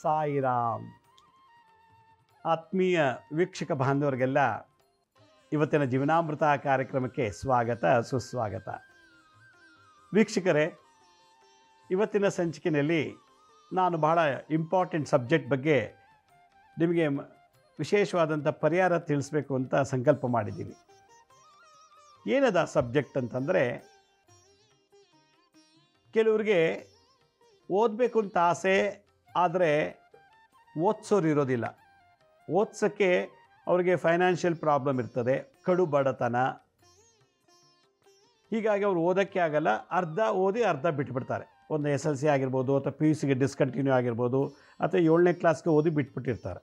ಸಾಯಿರಾಮ್. ಆತ್ಮೀಯ ವೀಕ್ಷಕ ಬಾಂಧವರಿಗೆಲ್ಲ ಇವತ್ತಿನ ಜೀವನಾಮೃತ ಕಾರ್ಯಕ್ರಮಕ್ಕೆ ಸ್ವಾಗತ ಸುಸ್ವಾಗತ. ವೀಕ್ಷಕರೇ, ಇವತ್ತಿನ ಸಂಚಿಕೆಯಲ್ಲಿ ನಾನು ಬಹಳ ಇಂಪಾರ್ಟೆಂಟ್ ಸಬ್ಜೆಕ್ಟ್ ಬಗ್ಗೆ ನಿಮಗೆ ವಿಶೇಷವಾದಂಥ ಪರಿಹಾರ ತಿಳಿಸ್ಬೇಕು ಅಂತ ಸಂಕಲ್ಪ ಮಾಡಿದ್ದೀನಿ. ಏನದ ಸಬ್ಜೆಕ್ಟ್ ಅಂತಂದರೆ, ಕೆಲವರಿಗೆ ಓದಬೇಕು ಅಂತ ಆಸೆ, ಆದರೆ ಓದಿಸೋರು ಇರೋದಿಲ್ಲ. ಓದಿಸೋಕ್ಕೆ ಅವರಿಗೆ ಫೈನಾನ್ಷಿಯಲ್ ಪ್ರಾಬ್ಲಮ್ ಇರ್ತದೆ, ಕಡು ಬಡತನ. ಹೀಗಾಗಿ ಅವರು ಓದೋಕ್ಕೆ ಆಗಲ್ಲ, ಅರ್ಧ ಓದಿ ಅರ್ಧ ಬಿಟ್ಬಿಡ್ತಾರೆ. ಒಂದು SLC ಆಗಿರ್ಬೋದು, ಅಥವಾ PUC ಡಿಸ್ಕಂಟಿನ್ಯೂ ಆಗಿರ್ಬೋದು, ಅಥವಾ 7ನೇ ಕ್ಲಾಸ್ಗೆ ಓದಿ ಬಿಟ್ಬಿಟ್ಟಿರ್ತಾರೆ.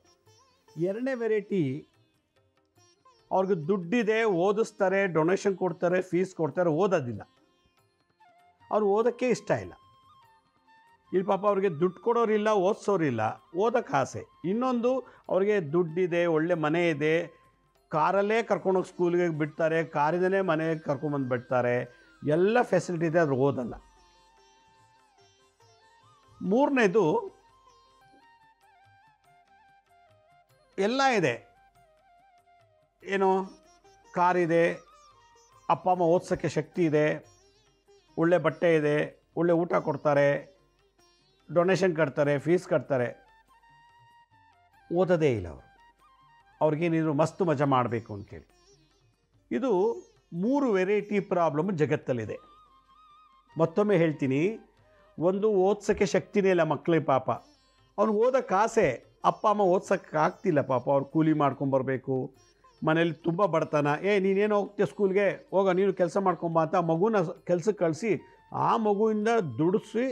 ಎರಡನೇ ವೆರೈಟಿ, ಅವ್ರಿಗೆ ದುಡ್ಡಿದೆ, ಓದಿಸ್ತಾರೆ, ಡೊನೇಷನ್ ಕೊಡ್ತಾರೆ, ಫೀಸ್ ಕೊಡ್ತಾರೆ, ಓದೋದಿಲ್ಲ. ಅವ್ರು ಓದೋಕ್ಕೆ ಇಷ್ಟ ಇಲ್ಲ. ಇಲ್ಲಿ ಪಾಪ ಅವ್ರಿಗೆ ದುಡ್ಡು ಕೊಡೋರಿಲ್ಲ, ಓದಿಸೋರಿಲ್ಲ, ಓದೋಕ್ಕೆ ಆಸೆ. ಇನ್ನೊಂದು, ಅವ್ರಿಗೆ ದುಡ್ಡಿದೆ, ಒಳ್ಳೆ ಮನೆ ಇದೆ, ಕಾರಲ್ಲೇ ಕರ್ಕೊಂಡೋಗಿ ಸ್ಕೂಲ್ಗೆ ಬಿಡ್ತಾರೆ, ಕಾರಿನಲ್ಲೇ ಮನೆಗೆ ಕರ್ಕೊಂಬಂದು ಬಿಡ್ತಾರೆ, ಎಲ್ಲ ಫೆಸಿಲಿಟಿ ಇದೆ, ಆದರೂ ಓದಲ್ಲ. ಮೂರನೇದು, ಎಲ್ಲ ಇದೆ, ಏನೋ ಕಾರಿದೆ, ಅಪ್ಪ ಅಮ್ಮ ಓದಿಸೋಕ್ಕೆ ಶಕ್ತಿ ಇದೆ, ಒಳ್ಳೆ ಬಟ್ಟೆ ಇದೆ, ಒಳ್ಳೆ ಊಟ ಕೊಡ್ತಾರೆ, ಡೊನೇಷನ್ ಕಟ್ತಾರೆ, ಫೀಸ್ ಕಟ್ತಾರೆ, ಓದೋದೇ ಇಲ್ಲ ಅವರು. ಅವ್ರಿಗೇನಿದ್ರು ಮಸ್ತು ಮಜಾ ಮಾಡಬೇಕು ಅಂತೇಳಿ. ಇದು 3 ವೆರೈಟಿ ಪ್ರಾಬ್ಲಮ್ ಜಗತ್ತಲ್ಲಿದೆ. ಮತ್ತೊಮ್ಮೆ ಹೇಳ್ತೀನಿ, ಒಂದು ಓದ್ಸೋಕ್ಕೆ ಶಕ್ತಿನೇ ಇಲ್ಲ ಮಕ್ಕಳಿಗೆ, ಪಾಪ ಅವ್ನು ಓದೋಕ್ಕೆ ಆಸೆ, ಅಪ್ಪ ಅಮ್ಮ ಓದ್ಸೋಕ್ಕೆ ಆಗ್ತಿಲ್ಲ, ಪಾಪ ಅವ್ರು ಕೂಲಿ ಮಾಡ್ಕೊಂಬರ್ಬೇಕು, ಮನೇಲಿ ತುಂಬ ಬಡತನ. ನೀನೇನು ಹೋಗ್ತೀಯ ಸ್ಕೂಲ್ಗೆ, ಹೋಗ ನೀನು ಕೆಲಸ ಮಾಡ್ಕೊಂಬ ಅಂತ ಮಗುನ ಕೆಲಸಕ್ಕೆ ಕಳಿಸಿ ಆ ಮಗುವಿಂದ ದುಡಿಸಿ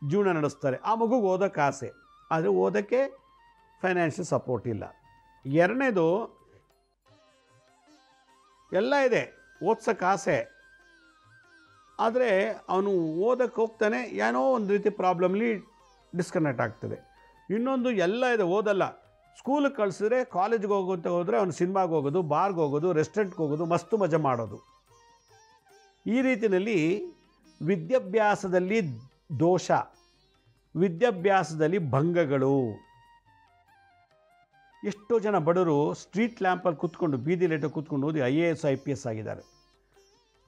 ಜೀವನ ನಡೆಸ್ತಾರೆ. ಆ ಮಗುಗೆ ಓದೋಕ್ಕೆ ಆಸೆ, ಆದರೆ ಓದೋಕ್ಕೆ ಫೈನಾನ್ಷಿಯಲ್ ಸಪೋರ್ಟ್ ಇಲ್ಲ. ಎರಡನೇದು, ಎಲ್ಲ ಇದೆ, ಓದ್ಸೋಕ್ಕೆ ಆಸೆ, ಆದರೆ ಅವನು ಓದೋಕ್ಕೆ ಹೋಗ್ತಾನೆ, ಏನೋ ಒಂದು ರೀತಿ ಪ್ರಾಬ್ಲಮ್ಲಿ ಡಿಸ್ಕನೆಕ್ಟ್ ಆಗ್ತದೆ. ಇನ್ನೊಂದು, ಎಲ್ಲ ಇದೆ, ಓದಲ್ಲ, ಸ್ಕೂಲಿಗೆ ಕಳಿಸಿದ್ರೆ, ಕಾಲೇಜ್ಗೆ ಹೋಗೋಂತ ಹೋದರೆ ಅವನು ಸಿನಿಮಾಗೆ ಹೋಗೋದು, ಬಾರ್ಗೆ ಹೋಗೋದು, ರೆಸ್ಟೋರೆಂಟ್ಗೆ ಹೋಗೋದು, ಮಸ್ತು ಮಜಾ ಮಾಡೋದು. ಈ ರೀತಿಯಲ್ಲಿ ವಿದ್ಯಾಭ್ಯಾಸದಲ್ಲಿ ದೋಷ, ವಿದ್ಯಾಭ್ಯಾಸದಲ್ಲಿ ಭಂಗಗಳು. ಎಷ್ಟೋ ಜನ ಬಡವರು ಸ್ಟ್ರೀಟ್ ಲ್ಯಾಂಪಲ್ಲಿ ಕೂತ್ಕೊಂಡು, ಬೀದಿ ಲೈಟಲ್ಲಿ ಕೂತ್ಕೊಂಡು ಓದಿ IAS IPS ಆಗಿದ್ದಾರೆ.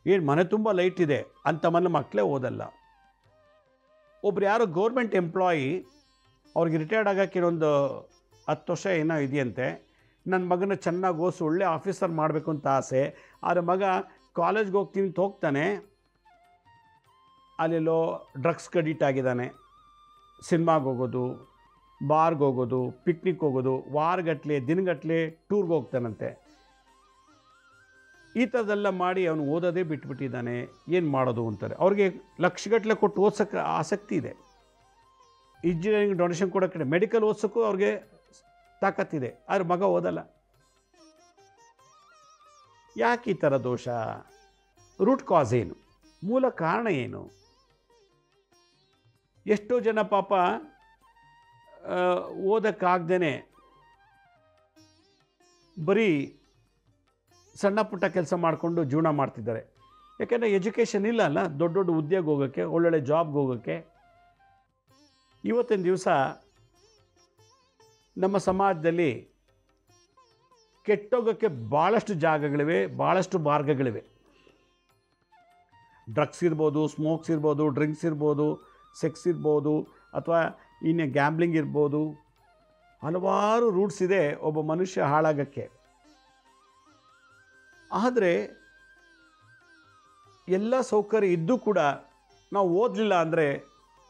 ಏನು ಮನೆ ತುಂಬ ಲೈಟ್ ಇದೆ ಅಂತ ಮಕ್ಕಳೇ ಓದಲ್ಲ. ಒಬ್ರು ಯಾರೋ ಗೌರ್ಮೆಂಟ್ ಎಂಪ್ಲಾಯಿ, ಅವ್ರಿಗೆ ರಿಟೈರ್ಡ್ ಆಗೋಕ್ಕೆ ಇನ್ನೊಂದು 10 ವರ್ಷ ಏನೋ ಇದೆಯಂತೆ. ನನ್ನ ಮಗನ ಚೆನ್ನಾಗಿ ಓದಿಸಿ ಒಳ್ಳೆ ಆಫೀಸರ್ ಮಾಡಬೇಕು ಅಂತ ಆಸೆ, ಆದರೆ ಮಗ ಕಾಲೇಜ್ಗೆ ಹೋಗ್ತೀನಿ ಅಂತ ಹೋಗ್ತಾನೆ, ಅಲ್ಲೆಲ್ಲೋ ಡ್ರಗ್ಸ್ಗೆ ಅಡಿಕ್ಟ್ ಆಗಿದ್ದಾನೆ, ಸಿನಿಮಾಗೆ ಹೋಗೋದು, ಬಾರ್ಗೆ ಹೋಗೋದು, ಪಿಕ್ನಿಕ್ ಹೋಗೋದು, ವಾರಗಟ್ಟಲೆ ದಿನಗಟ್ಟಲೆ ಟೂರ್ಗೆ ಹೋಗ್ತಾನಂತೆ. ಈ ಥರದ್ದೆಲ್ಲ ಮಾಡಿ ಅವನು ಓದೋದೇ ಬಿಟ್ಬಿಟ್ಟಿದ್ದಾನೆ. ಏನು ಮಾಡೋದು ಅಂತಾರೆ. ಅವ್ರಿಗೆ ಲಕ್ಷಗಟ್ಟಲೆ ಕೊಟ್ಟು ಓದ್ಸೋಕ್ಕೆ ಆಸಕ್ತಿ ಇದೆ, ಇಂಜಿನಿಯರಿಂಗ್ ಡೊನೇಷನ್ ಕೊಡೋಕ್ಕೆ, ಮೆಡಿಕಲ್ ಓದ್ಸೋಕ್ಕೂ ಅವ್ರಿಗೆ ತಾಕತ್ತಿದೆ, ಆದರೆ ಮಗ ಓದಲ್ಲ. ಯಾಕೆ ಈ ಥರ ದೋಷ? ರೂಟ್ ಕಾಸ್ ಏನು? ಮೂಲ ಕಾರಣ ಏನು? ಎಷ್ಟೋ ಜನ ಪಾಪ ಓದೋಕ್ಕಾಗ್ದೇ ಬರೀ ಸಣ್ಣ ಪುಟ್ಟ ಕೆಲಸ ಮಾಡಿಕೊಂಡು ಜೀವನ ಮಾಡ್ತಿದ್ದಾರೆ. ಯಾಕೆಂದರೆ ಎಜುಕೇಷನ್ ಇಲ್ಲ ಅಲ್ಲ, ದೊಡ್ಡ ದೊಡ್ಡ ಉದ್ಯೋಗ ಹೋಗೋಕ್ಕೆ, ಒಳ್ಳೊಳ್ಳೆ ಜಾಬ್ಗೆ ಹೋಗೋಕ್ಕೆ. ಇವತ್ತಿನ ದಿವಸ ನಮ್ಮ ಸಮಾಜದಲ್ಲಿ ಕೆಟ್ಟೋಗೋಕ್ಕೆ ಭಾಳಷ್ಟು ಜಾಗಗಳಿವೆ, ಭಾಳಷ್ಟು ಮಾರ್ಗಗಳಿವೆ. ಡ್ರಗ್ಸ್ ಇರ್ಬೋದು, ಸ್ಮೋಕ್ಸ್ ಇರ್ಬೋದು, ಡ್ರಿಂಕ್ಸ್ ಇರ್ಬೋದು, ಸೆಕ್ಸ್ ಇರ್ಬೋದು, ಅಥವಾ ಇನ್ನು ಗ್ಯಾಂಬ್ಲಿಂಗ್ ಇರ್ಬೋದು. ಹಲವಾರು ರೂಟ್ಸ್ ಇದೆ ಒಬ್ಬ ಮನುಷ್ಯ ಹಾಳಾಗೋಕ್ಕೆ. ಆದರೆ ಎಲ್ಲ ಸೌಕರ್ಯ ಇದ್ದೂ ಕೂಡ ನಾವು ಓದಲಿಲ್ಲ ಅಂದರೆ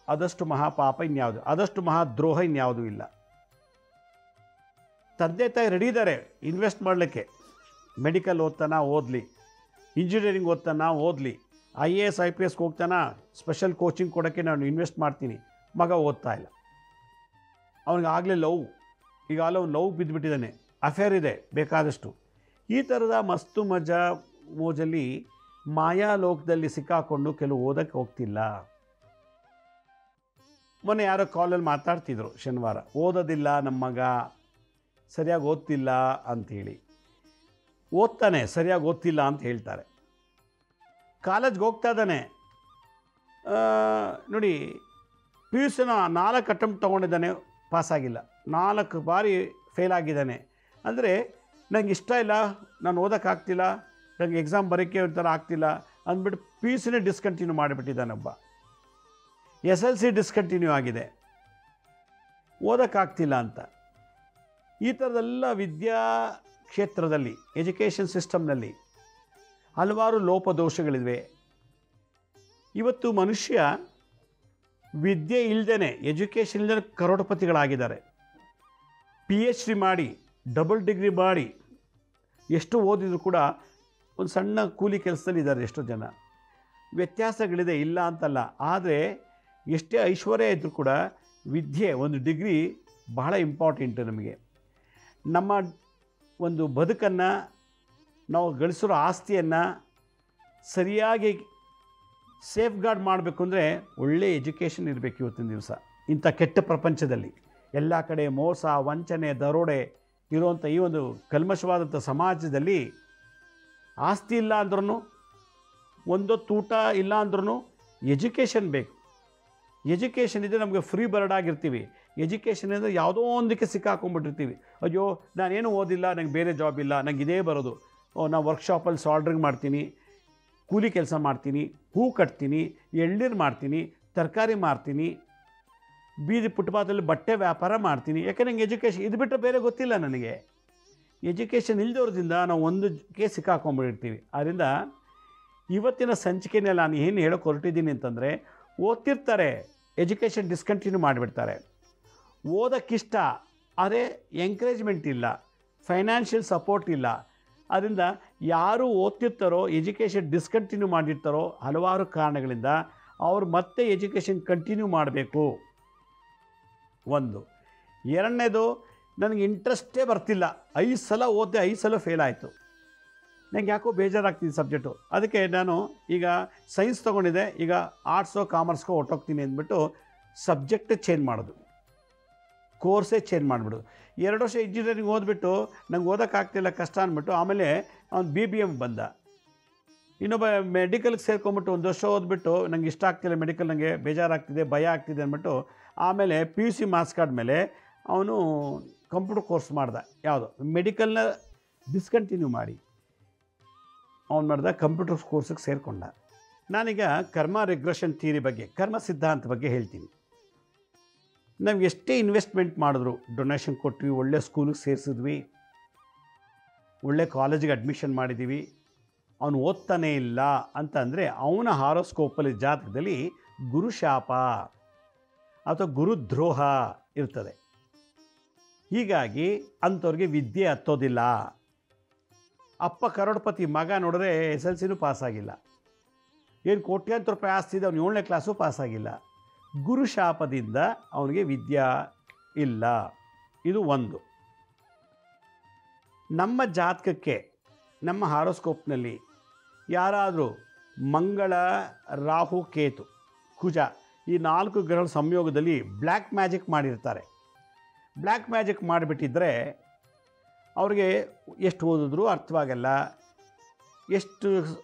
ಅದಷ್ಟು ಮಹಾಪಾಪ ಇನ್ಯಾವುದು, ಅದಷ್ಟು ಮಹಾದ್ರೋಹ ಇನ್ಯಾವುದೂ ಇಲ್ಲ. ತಂದೆ ತಾಯಿ ರೆಡಿ ಇದ್ದಾರೆ ಇನ್ವೆಸ್ಟ್ ಮಾಡಲಿಕ್ಕೆ. ಮೆಡಿಕಲ್ ಓದ್ತಾನ ಓದಲಿ, ಇಂಜಿನಿಯರಿಂಗ್ ಓದ್ತಾನ ಓದಲಿ, IAS IPSಗೆ ಹೋಗ್ತಾನ, ಸ್ಪೆಷಲ್ ಕೋಚಿಂಗ್ ಕೊಡೋಕ್ಕೆ ನಾನು ಇನ್ವೆಸ್ಟ್ ಮಾಡ್ತೀನಿ. ಮಗ ಓದ್ತಾ ಇಲ್ಲ, ಅವನಿಗೆ ಆಗಲೇ ಲವ್, ಈಗಾಗಲೇ ಅವ್ನು ಲವ್ ಬಿದ್ದುಬಿಟ್ಟಿದ್ದಾನೆ, ಅಫೇರ್ ಇದೆ ಬೇಕಾದಷ್ಟು. ಈ ಥರದ ಮಸ್ತು ಮಜಾ ಮೋಜಲ್ಲಿ ಮಾಯಾಲೋಕದಲ್ಲಿ ಸಿಕ್ಕಾಕೊಂಡು ಕೆಲವು ಓದೋಕ್ಕೆ ಹೋಗ್ತಿಲ್ಲ. ಮೊನ್ನೆ ಯಾರೋ ಕಾಲಲ್ಲಿ ಮಾತಾಡ್ತಿದ್ರು ಶನಿವಾರ, ಓದೋದಿಲ್ಲ ನಮ್ಮ ಮಗ, ಸರಿಯಾಗಿ ಓದ್ತಿಲ್ಲ ಅಂಥೇಳಿ. ಓದ್ತಾನೆ, ಸರಿಯಾಗಿ ಓದ್ತಿಲ್ಲ ಅಂತ ಹೇಳ್ತಾರೆ. ಕಾಲೇಜ್ಗೆ ಹೋಗ್ತಾ ಇದ್ದಾನೆ, ನೋಡಿ PUCನ 4 ಅಟೆಂಪ್ಟ್ ತೊಗೊಂಡಿದ್ದಾನೆ, ಪಾಸಾಗಿಲ್ಲ, 4 ಬಾರಿ ಫೇಲ್ ಆಗಿದ್ದಾನೆ. ಅಂದರೆ ನಂಗೆ ಇಷ್ಟ ಇಲ್ಲ, ನಾನು ಓದೋಕ್ಕಾಗ್ತಿಲ್ಲ, ನನಗೆ ಎಕ್ಸಾಮ್ ಬರೋಕ್ಕೆ ಒಂಥರ ಆಗ್ತಿಲ್ಲ ಅಂದ್ಬಿಟ್ಟು ಪಿ ಯು ಸಿನೇ ಡಿಸ್ಕಂಟಿನ್ಯೂ ಮಾಡಿಬಿಟ್ಟಿದ್ದಾನೊಬ್ಬ. SLC ಡಿಸ್ಕಂಟಿನ್ಯೂ ಆಗಿದೆ, ಓದೋಕ್ಕಾಗ್ತಿಲ್ಲ ಅಂತ. ಈ ಥರದೆಲ್ಲ ವಿದ್ಯಾ ಕ್ಷೇತ್ರದಲ್ಲಿ, ಎಜುಕೇಷನ್ ಸಿಸ್ಟಮ್ನಲ್ಲಿ ಹಲವಾರು ಲೋಪದೋಷಗಳಿವೆ. ಇವತ್ತು ಮನುಷ್ಯ ವಿದ್ಯೆ ಇಲ್ಲದೇ, ಎಜುಕೇಷನ್ ಇಲ್ಲದೇ ಕರೋಡಪತಿಗಳಾಗಿದ್ದಾರೆ. PhD ಮಾಡಿ, ಡಬಲ್ ಡಿಗ್ರಿ ಮಾಡಿ, ಎಷ್ಟು ಓದಿದ್ರು ಕೂಡ ಒಂದು ಸಣ್ಣ ಕೂಲಿ ಕೆಲಸದಲ್ಲಿ ಇದ್ದಾರೆ ಎಷ್ಟೋ ಜನ. ವ್ಯತ್ಯಾಸಗಳಿದೆ, ಇಲ್ಲ ಅಂತಲ್ಲ. ಆದರೆ ಎಷ್ಟೇ ಐಶ್ವರ್ಯ ಇದ್ದರೂ ಕೂಡ ವಿದ್ಯೆ, ಒಂದು ಡಿಗ್ರಿ ಬಹಳ ಇಂಪಾರ್ಟೆಂಟು ನಮಗೆ. ನಮ್ಮ ಒಂದು ಬದುಕನ್ನು, ನಾವು ಗಳಿಸಿರೋ ಆಸ್ತಿಯನ್ನು ಸರಿಯಾಗಿ ಸೇಫ್ ಗಾರ್ಡ್ ಮಾಡಬೇಕು ಅಂದರೆ ಒಳ್ಳೆಯ ಎಜುಕೇಷನ್ ಇರಬೇಕು. ಇವತ್ತಿನ ದಿವಸ ಇಂಥ ಕೆಟ್ಟ ಪ್ರಪಂಚದಲ್ಲಿ ಎಲ್ಲ ಕಡೆ ಮೋಸ, ವಂಚನೆ, ದರೋಡೆ ಇರುವಂಥ ಈ ಒಂದು ಕಲ್ಮಶವಾದಂಥ ಸಮಾಜದಲ್ಲಿ ಆಸ್ತಿ ಇಲ್ಲ ಅಂದ್ರೂ, ಒಂದೊತ್ತು ಊಟ ಇಲ್ಲ ಅಂದ್ರೂ ಎಜುಕೇಷನ್ ಬೇಕು. ಎಜುಕೇಷನ್ ಇದ್ದರೆ ನಮಗೆ ಫ್ರೀ ಬರ್ಡ್ ಆಗಿರ್ತೀವಿ. ಎಜುಕೇಷನ್ ಅಂದರೆ ಯಾವುದೋ ಒಂದಕ್ಕೆ ಸಿಕ್ಕಾಕೊಂಡ್ಬಿಟ್ಟಿರ್ತೀವಿ. ಅಯ್ಯೋ ನಾನೇನು ಓದಿಲ್ಲ, ನಂಗೆ ಬೇರೆ ಜಾಬ್ ಇಲ್ಲ, ನಂಗೆ ಇದೇ ಬರೋದು. ನಾನು ವರ್ಕ್ಶಾಪಲ್ಲಿ ಸಾಲ್ಡ್ರಿಂಗ್ ಮಾಡ್ತೀನಿ, ಕೂಲಿ ಕೆಲಸ ಮಾಡ್ತೀನಿ, ಹೂ ಕಟ್ತೀನಿ, ಎಳ್ನೀರು ಮಾಡ್ತೀನಿ, ತರಕಾರಿ ಮಾರ್ತೀನಿ, ಬೀದಿ ಫುಟ್ಪಾತಲ್ಲಿ ಬಟ್ಟೆ ವ್ಯಾಪಾರ ಮಾಡ್ತೀನಿ. ಯಾಕೆ ನಂಗೆ ಎಜುಕೇಷನ್ ಇದು ಬಿಟ್ಟರೆ ಬೇರೆ ಗೊತ್ತಿಲ್ಲ ನನಗೆ. ಎಜುಕೇಷನ್ ಇಲ್ಲದವ್ರದಿಂದ ನಾವು ಒಂದಕ್ಕೆ ಸಿಕ್ಕಾಕೊಂಡ್ಬಿಟ್ಟಿರ್ತೀವಿ. ಆದ್ದರಿಂದ ಇವತ್ತಿನ ಸಂಚಿಕೆಯಲ್ಲಿ ನಾನು ಏನು ಹೇಳೋಕೆ ಹೊರಟಿದ್ದೀನಿ ಅಂತಂದರೆ, ಓದ್ತಿರ್ತಾರೆ, ಎಜುಕೇಷನ್ ಡಿಸ್ಕಂಟಿನ್ಯೂ ಮಾಡಿಬಿಡ್ತಾರೆ. ಓದೋಕ್ಕಿಷ್ಟ, ಆದರೆ ಎಂಕರೇಜ್ಮೆಂಟ್ ಇಲ್ಲ, ಫೈನಾನ್ಷಿಯಲ್ ಸಪೋರ್ಟ್ ಇಲ್ಲ. ಆದ್ದರಿಂದ ಯಾರು ಓದ್ತಿರ್ತಾರೋ, ಎಜುಕೇಷನ್ ಡಿಸ್ಕಂಟಿನ್ಯೂ ಮಾಡಿರ್ತಾರೋ ಹಲವಾರು ಕಾರಣಗಳಿಂದ ಅವರು ಮತ್ತೆ ಎಜುಕೇಷನ್ ಕಂಟಿನ್ಯೂ ಮಾಡಬೇಕು. ಒಂದು. ಎರಡನೇದು, ನನಗೆ ಇಂಟ್ರೆಸ್ಟೇ ಬರ್ತಿಲ್ಲ, 5 ಸಲ ಓದಿದೆ, 5 ಸಲ ಫೇಲ್ ಆಯಿತು, ನನಗೆ ಯಾಕೋ ಬೇಜಾರಾಗ್ತಿದೆ ಸಬ್ಜೆಕ್ಟು. ಅದಕ್ಕೆ ನಾನು ಈಗ ಸೈನ್ಸ್ ತೊಗೊಂಡಿದ್ದೆ, ಈಗ ಆರ್ಟ್ಸೋ ಕಾಮರ್ಸ್ಗೋ ಹೊಟ್ಟೋಗ್ತೀನಿ ಅಂದ್ಬಿಟ್ಟು ಸಬ್ಜೆಕ್ಟ್ ಚೇಂಜ್ ಮಾಡೋದು, ಕೋರ್ಸೇ ಚೇಂಜ್ ಮಾಡಿಬಿಡೋದು. 2 ವರ್ಷ ಇಂಜಿನಿಯರಿಂಗ್ ಓದ್ಬಿಟ್ಟು ನಂಗೆ ಓದೋಕ್ಕಾಗ್ತಿಲ್ಲ, ಕಷ್ಟ ಅಂದ್ಬಿಟ್ಟು ಆಮೇಲೆ ಅವ್ನು BBM ಬಂದ. ಇನ್ನೊಬ್ಬ ಮೆಡಿಕಲ್ಗೆ ಸೇರ್ಕೊಂಬಿಟ್ಟು 1 ವರ್ಷ ಓದ್ಬಿಟ್ಟು ನಂಗೆ ಇಷ್ಟ ಆಗ್ತಿಲ್ಲ ಮೆಡಿಕಲ್, ನನಗೆ ಬೇಜಾರಾಗ್ತಿದೆ, ಭಯ ಆಗ್ತಿದೆ ಅಂದ್ಬಿಟ್ಟು ಆಮೇಲೆ PUC ಮಾರ್ಕ್ಸ್ ಕಾರ್ಡ್ ಮೇಲೆ ಅವನು ಕಂಪ್ಯೂಟರ್ ಕೋರ್ಸ್ ಮಾಡ್ದ. ಯಾವುದು ಮೆಡಿಕಲ್ನ ಡಿಸ್ಕಂಟಿನ್ಯೂ ಮಾಡಿ ಅವನು ಮಾಡ್ದ, ಕಂಪ್ಯೂಟರ್ ಕೋರ್ಸಿಗೆ ಸೇರಿಕೊಂಡ. ನಾನೀಗ ಕರ್ಮ ರಿಗ್ರೆಷನ್ ಥಿಯರಿ ಬಗ್ಗೆ, ಕರ್ಮ ಸಿದ್ಧಾಂತ ಬಗ್ಗೆ ಹೇಳ್ತೀನಿ. ನಾವು ಎಷ್ಟೇ ಇನ್ವೆಸ್ಟ್ಮೆಂಟ್ ಮಾಡಿದ್ರು, ಡೊನೇಷನ್ ಕೊಟ್ವಿ, ಒಳ್ಳೆ ಸ್ಕೂಲಿಗೆ ಸೇರಿಸಿದ್ವಿ, ಒಳ್ಳೆ ಕಾಲೇಜಿಗೆ ಅಡ್ಮಿಷನ್ ಮಾಡಿದ್ದೀವಿ, ಅವನು ಓದ್ತಾನೇ ಇಲ್ಲ ಅಂತಂದರೆ ಅವನ ಹಾರೋಸ್ಕೋಪಲ್ಲಿ ಜಾತಕದಲ್ಲಿ ಗುರುಶಾಪ ಅಥವಾ ಗುರುದ್ರೋಹ ಇರ್ತದೆ. ಹೀಗಾಗಿ ಅಂಥವ್ರಿಗೆ ವಿದ್ಯೆ ಹತ್ತೋದಿಲ್ಲ. ಅಪ್ಪ ಕರೋಡ್ಪತಿ, ಮಗ ನೋಡಿದ್ರೆ SLCನೂ ಪಾಸಾಗಿಲ್ಲ, ಏನು ಕೋಟ್ಯಾಂತರ ರೂಪಾಯಿ ಆಸ್ತಿ ಇದೆ, ಅವನು 7ನೇ ಕ್ಲಾಸು ಪಾಸಾಗಿಲ್ಲ. ಗುರುಶಾಪದಿಂದ ಅವನಿಗೆ ವಿದ್ಯಾ ಇಲ್ಲ. ಇದು ಒಂದು. ನಮ್ಮ ಜಾತಕಕ್ಕೆ, ನಮ್ಮ ಹಾರೋಸ್ಕೋಪ್ನಲ್ಲಿ ಯಾರಾದರೂ ಮಂಗಳ, ರಾಹು, ಕೇತು, ಕುಜ ಈ 4 ಗ್ರಹಗಳ ಸಂಯೋಗದಲ್ಲಿ ಬ್ಲ್ಯಾಕ್ ಮ್ಯಾಜಿಕ್ ಮಾಡಿರ್ತಾರೆ. ಬ್ಲ್ಯಾಕ್ ಮ್ಯಾಜಿಕ್ ಮಾಡಿಬಿಟ್ಟಿದ್ರೆ ಅವ್ರಿಗೆ ಎಷ್ಟು ಓದಿದ್ರೂ ಅರ್ಥವಾಗಲ್ಲ, ಎಷ್ಟು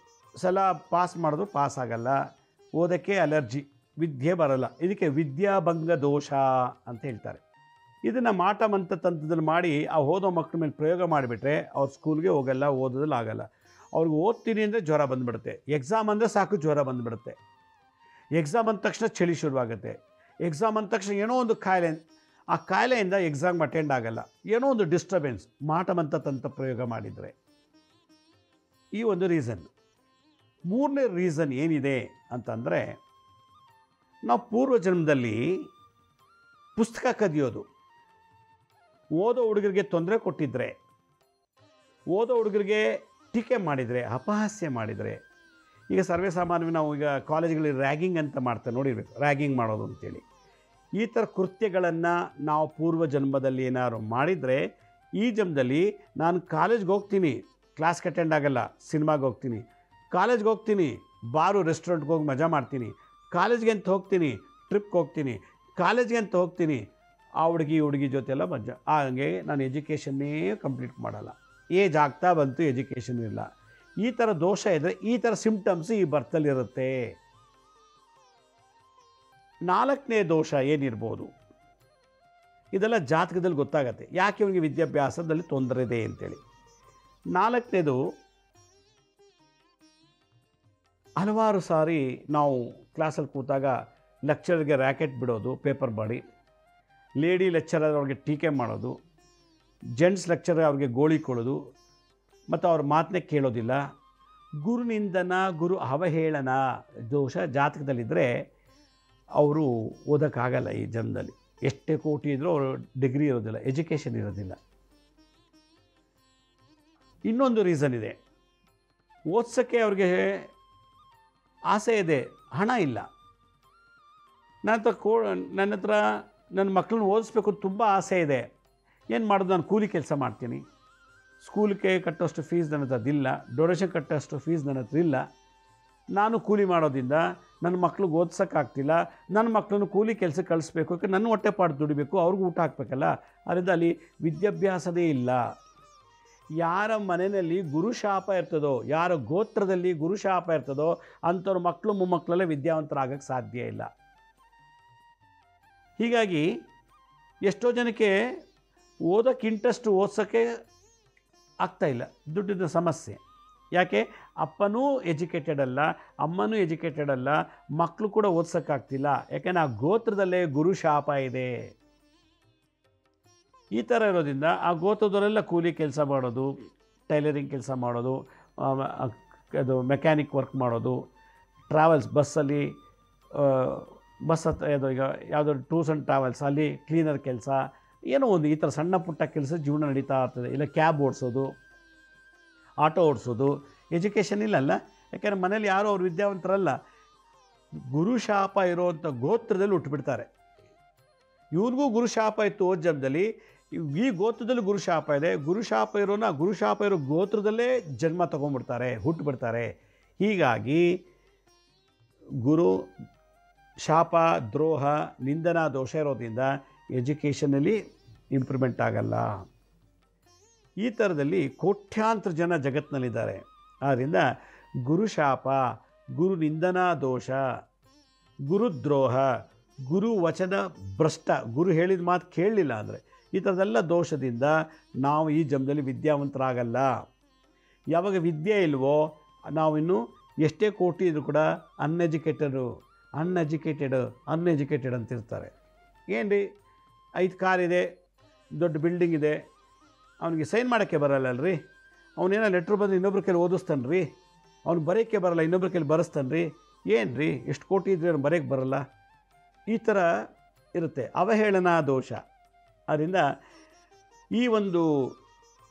ಸಲ ಪಾಸ್ ಮಾಡಿದ್ರು ಪಾಸ್ ಆಗಲ್ಲ, ಓದೋಕ್ಕೆ ಅಲರ್ಜಿ, ವಿದ್ಯೆ ಬರಲ್ಲ. ಇದಕ್ಕೆ ವಿದ್ಯಾಭಂಗ ದೋಷ ಅಂತ ಹೇಳ್ತಾರೆ. ಇದನ್ನು ಮಾಟ ಮಂತ್ರ ತಂತ್ರದಲ್ಲಿ ಮಾಡಿ ಆ ಓದೋ ಮಕ್ಕಳ ಮೇಲೆ ಪ್ರಯೋಗ ಮಾಡಿಬಿಟ್ರೆ ಅವ್ರು ಸ್ಕೂಲ್ಗೆ ಹೋಗಲ್ಲ, ಓದೋದಲ್ಲಿ ಆಗಲ್ಲ. ಅವ್ರಿಗೆ ಓದ್ತೀನಿ ಅಂದರೆ ಜ್ವರ ಬಂದುಬಿಡುತ್ತೆ, ಎಕ್ಸಾಮ್ ಅಂದರೆ ಸಾಕು ಜ್ವರ ಬಂದುಬಿಡುತ್ತೆ, ಎಕ್ಸಾಮ್ ಅಂದ ತಕ್ಷಣ ಚಳಿ ಶುರುವಾಗುತ್ತೆ, ಎಕ್ಸಾಮ್ ಅಂದ ತಕ್ಷಣ ಏನೋ ಒಂದು ಕಾಯಿಲೆ, ಆ ಕಾಯಿಲೆಯಿಂದ ಎಕ್ಸಾಮ್ ಅಟೆಂಡ್ ಆಗಲ್ಲ, ಏನೋ ಒಂದು ಡಿಸ್ಟರ್ಬೆನ್ಸ್ ಮಾಟ ಮಂತ್ರ ತಂತ್ರ ಪ್ರಯೋಗ ಮಾಡಿದರೆ. ಈ ಒಂದು ರೀಸನ್. 3ನೇ ರೀಸನ್ ಏನಿದೆ ಅಂತಂದರೆ, ನಾವು ಪೂರ್ವ ಜನ್ಮದಲ್ಲಿ ಪುಸ್ತಕ ಕದಿಯೋದು, ಓದೋ ಹುಡುಗರಿಗೆ ತೊಂದರೆ ಕೊಟ್ಟಿದ್ರೆ, ಓದೋ ಹುಡುಗರಿಗೆ ಟೀಕೆ ಮಾಡಿದರೆ, ಅಪಹಾಸ್ಯ ಮಾಡಿದರೆ, ಈಗ ಸರ್ವೇ ಸಾಮಾನ್ಯ ನಾವು ಈಗ ಕಾಲೇಜ್ಗಳಲ್ಲಿ ರ್ಯಾಗಿಂಗ್ ಅಂತ ಮಾಡ್ತಾರೆ, ನೋಡಿರ್ಬೇಕು, ರ್ಯಾಗಿಂಗ್ ಮಾಡೋದು ಅಂತೇಳಿ. ಈ ಥರ ಕೃತ್ಯಗಳನ್ನು ನಾವು ಪೂರ್ವ ಜನ್ಮದಲ್ಲಿ ಏನಾದ್ರು ಮಾಡಿದರೆ, ಈ ಜನ್ಮದಲ್ಲಿ ನಾನು ಕಾಲೇಜ್ಗೆ ಹೋಗ್ತೀನಿ, ಕ್ಲಾಸ್ಗೆ ಅಟೆಂಡ್ ಆಗಲ್ಲ, ಸಿನಿಮಾಗೆ ಹೋಗ್ತೀನಿ, ಕಾಲೇಜ್ಗೆ ಹೋಗ್ತೀನಿ, ಬಾರು ರೆಸ್ಟೋರೆಂಟ್ಗೆ ಹೋಗಿ ಮಜಾ ಮಾಡ್ತೀನಿ, ಕಾಲೇಜ್ಗೆ ಅಂತ ಹೋಗ್ತೀನಿ, ಟ್ರಿಪ್ಗೆ ಹೋಗ್ತೀನಿ, ಕಾಲೇಜ್ಗೆ ಅಂತ ಹೋಗ್ತೀನಿ, ಆ ಹುಡುಗಿ ಜೊತೆ ಎಲ್ಲ ಮಜಾ, ಹಾಗೆ ನಾನು ಎಜುಕೇಷನ್ನೇ ಕಂಪ್ಲೀಟ್ ಮಾಡಲ್ಲ, ಏಜ್ ಆಗ್ತಾ ಬಂತು ಎಜುಕೇಷನ್ ಇಲ್ಲ. ಈ ಥರ ದೋಷ ಇದ್ದರೆ ಈ ಥರ ಸಿಂಪ್ಟಮ್ಸ್ ಈ ಬರ್ತಲ್ಲಿರುತ್ತೆ. 4ನೇ ದೋಷ ಏನಿರ್ಬೋದು, ಇದೆಲ್ಲ ಜಾತಕದಲ್ಲಿ ಗೊತ್ತಾಗತ್ತೆ ಯಾಕೆ ಇವನಿಗೆ ವಿದ್ಯಾಭ್ಯಾಸದಲ್ಲಿ ತೊಂದರೆ ಇದೆ ಅಂತೇಳಿ. ನಾಲ್ಕನೇದು, ಹಲವಾರು ಸಾರಿ ನಾವು ಕ್ಲಾಸಲ್ಲಿ ಕೂತಾಗ ಲೆಕ್ಚರ್ಗೆ ರ್ಯಾಕೆಟ್ ಬಿಡೋದು, ಪೇಪರ್ ಮಾಡಿ, ಲೇಡಿ ಲೆಕ್ಚರರ್ ಅವ್ರಿಗೆ ಟೀಕೆ ಮಾಡೋದು, ಜೆಂಟ್ಸ್ ಲೆಕ್ಚರರ್ ಅವ್ರಿಗೆ ಗೋಳಿ ಕೊಡೋದು ಮತ್ತು ಅವ್ರ ಮಾತನ್ನೇ ಕೇಳೋದಿಲ್ಲ. ಗುರುನಿಂದನ, ಗುರು ಅವಹೇಳನ ದೋಷ ಜಾತಕದಲ್ಲಿದ್ದರೆ ಅವರು ಓದೋಕ್ಕಾಗಲ್ಲ. ಈ ಜನ್ಮದಲ್ಲಿ ಎಷ್ಟೇ ಕೋಟಿ ಇದ್ದರೂ ಅವರು ಡಿಗ್ರಿ ಇರೋದಿಲ್ಲ, ಎಜುಕೇಷನ್ ಇರೋದಿಲ್ಲ. ಇನ್ನೊಂದು ರೀಸನ್ ಇದೆ, ಓದ್ಸೋಕ್ಕೆ ಅವ್ರಿಗೆ ಆಸೆ ಇದೆ, ಹಣ ಇಲ್ಲ. ನನ್ನ ಹತ್ರ ನನ್ನ ಮಕ್ಕಳನ್ನ ಓದಿಸ್ಬೇಕು ತುಂಬ ಆಸೆ ಇದೆ, ಏನು ಮಾಡೋದು, ನಾನು ಕೂಲಿ ಕೆಲಸ ಮಾಡ್ತೀನಿ, ಸ್ಕೂಲ್ಗೆ ಕಟ್ಟೋಷ್ಟು ಫೀಸ್ ನನ್ನ ಹತ್ರ ಇಲ್ಲ, ಡೊನೇಷನ್ ಕಟ್ಟೋಷ್ಟು ಫೀಸ್ ನನ್ನ ಹತ್ರ ಇಲ್ಲ, ನಾನು ಕೂಲಿ ಮಾಡೋದ್ರಿಂದ ನನ್ನ ಮಕ್ಳಿಗೆ ಓದ್ಸೋಕ್ಕಾಗ್ತಿಲ್ಲ, ನನ್ನ ಮಕ್ಕಳನ್ನು ಕೂಲಿ ಕೆಲಸಕ್ಕೆ ಕಳಿಸ್ಬೇಕು, ಯಾಕೆ ನನ್ನ ಹೊಟ್ಟೆಪಾಡು ದುಡಿಬೇಕು, ಅವ್ರಿಗೂ ಊಟ ಹಾಕಬೇಕಲ್ಲ. ಅದರಿಂದ ಅಲ್ಲಿ ವಿದ್ಯಾಭ್ಯಾಸನೇ ಇಲ್ಲ. ಯಾರ ಮನೆಯಲ್ಲಿ ಗುರುಶಾಪ ಇರ್ತದೋ, ಯಾರ ಗೋತ್ರದಲ್ಲಿ ಗುರುಶಾಪ ಇರ್ತದೋ ಅಂಥವ್ರ ಮಕ್ಕಳು ಮೊಮ್ಮಕ್ಕಳಲ್ಲೇ ವಿದ್ಯಾವಂತರಾಗಕ್ಕೆ ಸಾಧ್ಯ ಇಲ್ಲ. ಹೀಗಾಗಿ ಎಷ್ಟೋ ಜನಕ್ಕೆ ಓದೋಕ್ಕೆ ಇಂಟ್ರೆಸ್ಟ್, ಓದ್ಸೋಕ್ಕೆ ಆಗ್ತಾಯಿಲ್ಲ, ದುಡ್ಡಿನ ಸಮಸ್ಯೆ. ಯಾಕೆ? ಅಪ್ಪನೂ ಎಜುಕೇಟೆಡ್ ಅಲ್ಲ, ಅಮ್ಮನೂ ಎಜುಕೇಟೆಡ್ ಅಲ್ಲ, ಮಕ್ಕಳು ಕೂಡ ಓದ್ಸೋಕ್ಕಾಗ್ತಿಲ್ಲ. ಯಾಕೆಂದರೆ ಆ ಗೋತ್ರದಲ್ಲೇ ಗುರುಶಾಪ ಇದೆ. ಈ ಥರ ಇರೋದ್ರಿಂದ ಆ ಗೋತ್ರದವರೆಲ್ಲ ಕೂಲಿ ಕೆಲಸ ಮಾಡೋದು, ಟೈಲರಿಂಗ್ ಕೆಲಸ ಮಾಡೋದು, ಅದು ಮೆಕ್ಯಾನಿಕ್ ವರ್ಕ್ ಮಾಡೋದು, ಟ್ರಾವೆಲ್ಸ್ ಬಸ್ಸಲ್ಲಿ ಬಸ್ ಅದು ಈಗ ಯಾವುದೋ ಟೂರ್ಸ್ ಆ್ಯಂಡ್ ಟ್ರಾವೆಲ್ಸ್ ಅಲ್ಲಿ ಕ್ಲೀನರ್ ಕೆಲಸ, ಏನೋ ಒಂದು ಈ ಥರ ಸಣ್ಣ ಪುಟ್ಟ ಕೆಲಸ ಜೀವನ ನಡೀತಾ ಇರ್ತದೆ. ಇಲ್ಲ ಕ್ಯಾಬ್ ಓಡಿಸೋದು, ಆಟೋ ಓಡಿಸೋದು. ಎಜುಕೇಷನ್ ಇಲ್ಲಲ್ಲ, ಯಾಕೆಂದರೆ ಮನೇಲಿ ಯಾರೂ ಅವ್ರು ವಿದ್ಯಾವಂತರಲ್ಲ. ಗುರುಶಾಪ ಇರೋವಂಥ ಗೋತ್ರದಲ್ಲಿ ಹುಟ್ಟುಬಿಡ್ತಾರೆ. ಇವ್ರಿಗೂ ಗುರುಶಾಪ ಇತ್ತು ಓದ್ ಜನ್ಮದಲ್ಲಿ, ಈ ಗೋತ್ರದಲ್ಲಿ ಗುರುಶಾಪ ಇದೆ, ಗುರುಶಾಪ ಇರೋ ಗೋತ್ರದಲ್ಲೇ ಜನ್ಮ ತೊಗೊಂಡ್ಬಿಡ್ತಾರೆ, ಹುಟ್ಟುಬಿಡ್ತಾರೆ. ಹೀಗಾಗಿ ಗುರು ಶಾಪ, ದ್ರೋಹ, ನಿಂದನಾ ದೋಷ ಇರೋದ್ರಿಂದ ಎಜುಕೇಷನಲ್ಲಿ ಇಂಪ್ರೂವ್ಮೆಂಟ್ ಆಗಲ್ಲ. ಈ ಥರದಲ್ಲಿ ಕೋಟ್ಯಾಂತರ ಜನ ಜಗತ್ತಿನಲ್ಲಿದ್ದಾರೆ. ಆದ್ದರಿಂದ ಗುರುಶಾಪ, ಗುರು ನಿಂದನಾ ದೋಷ, ಗುರುದ್ರೋಹ, ಗುರು ವಚನ ಭ್ರಷ್ಟ, ಗುರು ಹೇಳಿದ ಮಾತು ಕೇಳಲಿಲ್ಲ ಅಂದರೆ ಈ ಥರದೆಲ್ಲ ದೋಷದಿಂದ ನಾವು ಈ ಜನ್ಮದಲ್ಲಿ ವಿದ್ಯಾವಂತರಾಗಲ್ಲ. ಯಾವಾಗ ವಿದ್ಯೆ ಇಲ್ವೋ ನಾವಿನ್ನು ಎಷ್ಟೇ ಕೋಟಿ ಇದ್ರೂ ಕೂಡ ಅನ್ಎಜುಕೇಟೆಡ್ ಅಂತಿರ್ತಾರೆ. ಏನು ರೀ, 5 ಕಾರ್ ಇದೆ, ದೊಡ್ಡ ಬಿಲ್ಡಿಂಗ್ ಇದೆ, ಅವನಿಗೆ ಸೈನ್ ಮಾಡೋಕ್ಕೆ ಬರಲ್ಲಲ್ರಿ, ಅವನೇನೋ ಲೆಟ್ರ್ ಬಂದು ಇನ್ನೊಬ್ರ ಕೈಲಿ ಓದಿಸ್ತಾನೆ ರೀ, ಅವ್ನು ಬರೆಯೋಕ್ಕೆ ಬರಲ್ಲ, ಇನ್ನೊಬ್ರ ಕೈಲಿ ಬರೆಸ್ತಾನೆ ರೀ, ಏನು ರೀ ಎಷ್ಟು ಕೋಟಿ ಇದ್ರೆ ಅವ್ನು ಬರೆಯೋಕ್ಕೆ ಬರಲ್ಲ, ಈ ಥರ ಇರುತ್ತೆ. ಅವಹೇಳನ ದೋಷ. ಆದ್ದರಿಂದ ಈ ಒಂದು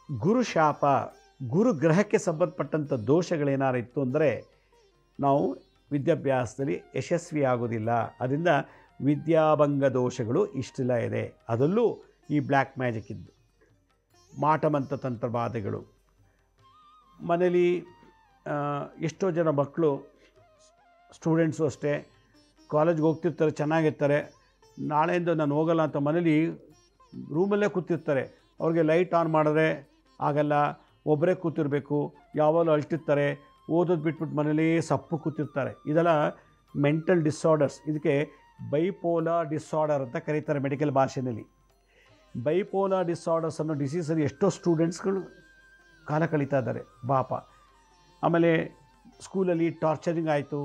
ಗುರುಶಾಪ, ಗುರುಗ್ರಹಕ್ಕೆ ಸಂಬಂಧಪಟ್ಟಂಥ ದೋಷಗಳೇನಾರು ಇತ್ತು ಅಂದರೆ ನಾವು ವಿದ್ಯಾಭ್ಯಾಸದಲ್ಲಿ ಯಶಸ್ವಿ ಆಗೋದಿಲ್ಲ. ಅದರಿಂದ ವಿದ್ಯಾಭಂಗ ದೋಷಗಳು ಇಷ್ಟೆಲ್ಲ ಇದೆ. ಅದರಲ್ಲೂ ಈ ಬ್ಲ್ಯಾಕ್ ಮ್ಯಾಜಿಕ್ ಇದ್ದು, ಮಾಟಮಂತ್ರ ತಂತ್ರವಾದಗಳು. ಮನೇಲಿ ಎಷ್ಟೋ ಜನ ಮಕ್ಕಳು, ಸ್ಟೂಡೆಂಟ್ಸು ಅಷ್ಟೇ, ಕಾಲೇಜ್ಗೆ ಹೋಗ್ತಿರ್ತಾರೆ, ಚೆನ್ನಾಗಿರ್ತಾರೆ, ನಾಳೆಯಿಂದ ನಾನು ಹೋಗಲ್ಲ ಅಂತ ಮನೇಲಿ ರೂಮಲ್ಲೇ ಕೂತಿರ್ತಾರೆ. ಅವ್ರಿಗೆ ಲೈಟ್ ಆನ್ ಮಾಡಿದ್ರೆ ಆಗಲ್ಲ, ಒಬ್ಬರೇ ಕೂತಿರಬೇಕು, ಯಾವಾಗಲೂ ಅಳ್ತಿರ್ತಾರೆ, ಓದೋದು ಬಿಟ್ಬಿಟ್ಟು ಮನೇಲಿ ಸಪ್ಪು ಕೂತಿರ್ತಾರೆ. ಇದೆಲ್ಲ ಮೆಂಟಲ್ ಡಿಸಾರ್ಡರ್ಸ್. ಇದಕ್ಕೆ ಬೈಪೋಲಾರ್ ಡಿಸಾರ್ಡರ್ ಅಂತ ಕರೀತಾರೆ ಮೆಡಿಕಲ್ ಭಾಷೆಯಲ್ಲಿ. ಬೈಪೋಲಾರ್ ಡಿಸಾರ್ಡರ್ಸ್ ಅನ್ನೋ ಡಿಸೀಸಲ್ಲಿ ಎಷ್ಟೋ ಸ್ಟೂಡೆಂಟ್ಸ್ಗಳು ಕಾಲ ಕಳೀತಾ ಇದ್ದಾರೆ ಪಾಪ. ಆಮೇಲೆ ಸ್ಕೂಲಲ್ಲಿ ಟಾರ್ಚರಿಂಗ್ ಆಯಿತು,